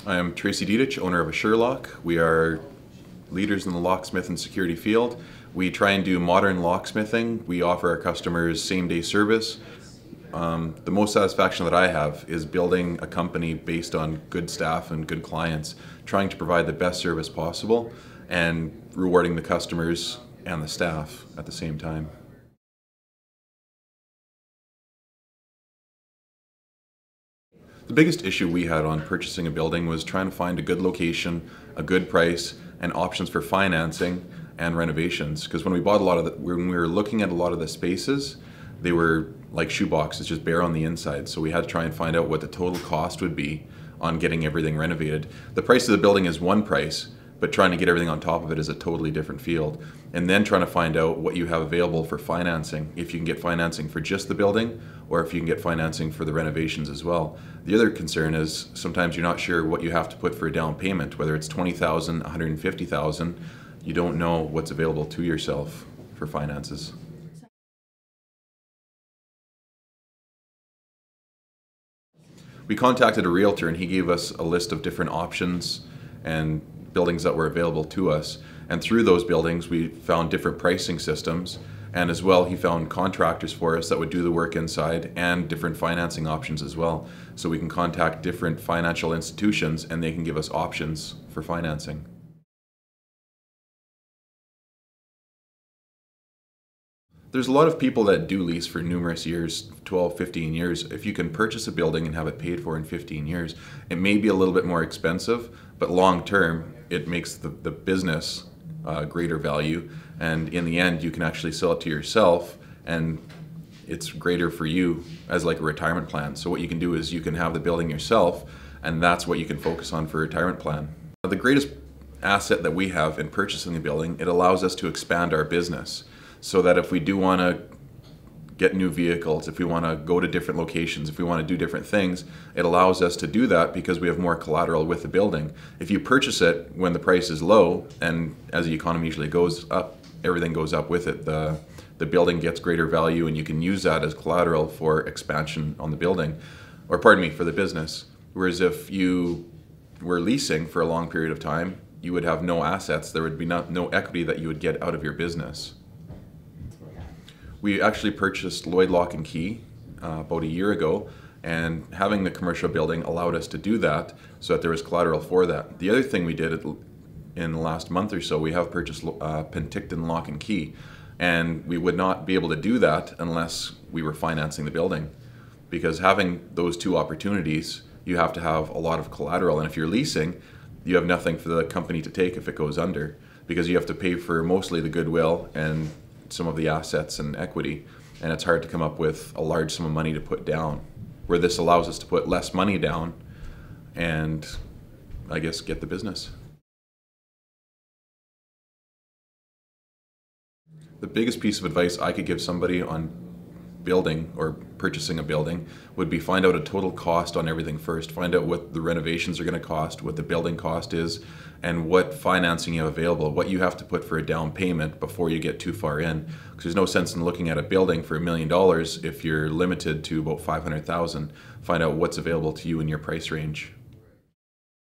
I am Tracey.Deditch, owner of a Sherlock. We are leaders in the locksmith and security field. We try and do modern locksmithing. We offer our customers same-day service. The most satisfaction that I have is building a company based on good staff and good clients, trying to provide the best service possible and rewarding the customers and the staff at the same time. The biggest issue we had on purchasing a building was trying to find a good location, a good price, and options for financing and renovations. Because when we were looking at a lot of the spaces, they were like shoe boxes, just bare on the inside. So we had to try and find out what the total cost would be on getting everything renovated. The price of the building is one price, but trying to get everything on top of it is a totally different field. And then trying to find out what you have available for financing, if you can get financing for just the building, or if you can get financing for the renovations as well. The other concern is sometimes you're not sure what you have to put for a down payment, whether it's $20,000, $150,000, you don't know what's available to yourself for finances. We contacted a realtor and he gave us a list of different options and buildings that were available to us, and through those buildings we found different pricing systems, and as well he found contractors for us that would do the work inside and different financing options as well, so we can contact different financial institutions and they can give us options for financing. There's a lot of people that do lease for numerous years, 12, 15 years. If you can purchase a building and have it paid for in 15 years, it may be a little bit more expensive, but long term, it makes the business greater value. And in the end, you can actually sell it to yourself and it's greater for you as like a retirement plan. So what you can do is you can have the building yourself and that's what you can focus on for a retirement plan. The greatest asset that we have in purchasing a building, it allows us to expand our business. So that if we do want to get new vehicles, if we want to go to different locations, if we want to do different things, it allows us to do that because we have more collateral with the building. If you purchase it when the price is low, and as the economy usually goes up, everything goes up with it, the building gets greater value and you can use that as collateral for expansion on the building, or pardon me, for the business. Whereas if you were leasing for a long period of time, you would have no assets, there would be no equity that you would get out of your business. We actually purchased Lloyd Lock and Key about a year ago, and having the commercial building allowed us to do that so that there was collateral for that. The other thing we did in the last month or so, we have purchased Penticton Lock and Key, and we would not be able to do that unless we were financing the building, because having those two opportunities, you have to have a lot of collateral, and if you're leasing, you have nothing for the company to take if it goes under, because you have to pay for mostly the goodwill and some of the assets and equity, and it's hard to come up with a large sum of money to put down, where this allows us to put less money down and I guess get the business. The biggest piece of advice I could give somebody on building or purchasing a building would be find out a total cost on everything first. Find out what the renovations are going to cost, what the building cost is, and what financing you have available, what you have to put for a down payment before you get too far in. Because there's no sense in looking at a building for $1 million if you're limited to about $500,000. Find out what's available to you in your price range.